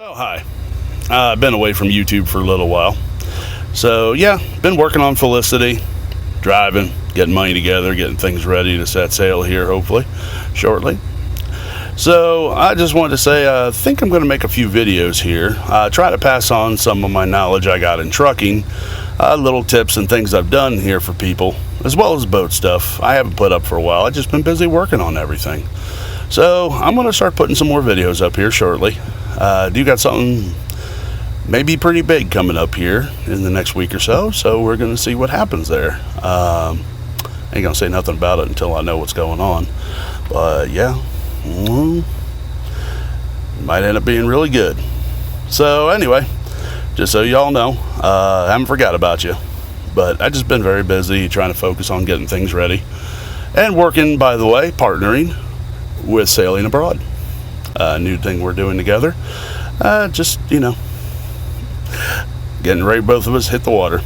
Oh, hi. I've been away from YouTube for a little while. So, yeah, been working on Felicity, driving, getting money together, getting things ready to set sail here, hopefully, shortly. So, I just wanted to say, I think I'm going to make a few videos here. Try to pass on some of my knowledge I got in trucking, little tips and things I've done here for people, as well as boat stuff I haven't put up for a while. I've just been busy working on everything. So, I'm going to start putting some more videos up here shortly. Do got something maybe pretty big coming up here in the next week or so we're going to see what happens there. Ain't going to say nothing about it until I know what's going on, but yeah, might end up being really good. So anyway, just so y'all know, I haven't forgot about you, but I've just been very busy trying to focus on getting things ready and working, by the way, partnering with Sailing Abroad. New thing we're doing together. Just, getting ready, both of us hit the water.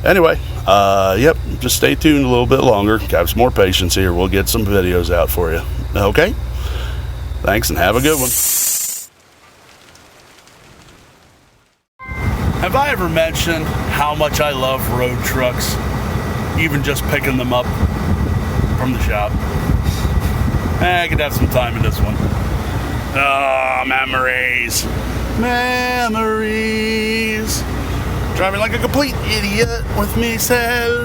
Anyway, yep, just stay tuned a little bit longer. Got some more patience here. We'll get some videos out for you. Okay? Thanks and have a good one. Have I ever mentioned how much I love road trucks? Even just picking them up from the shop. I could have some time in this one. Oh, memories. Memories. Driving like a complete idiot with myself.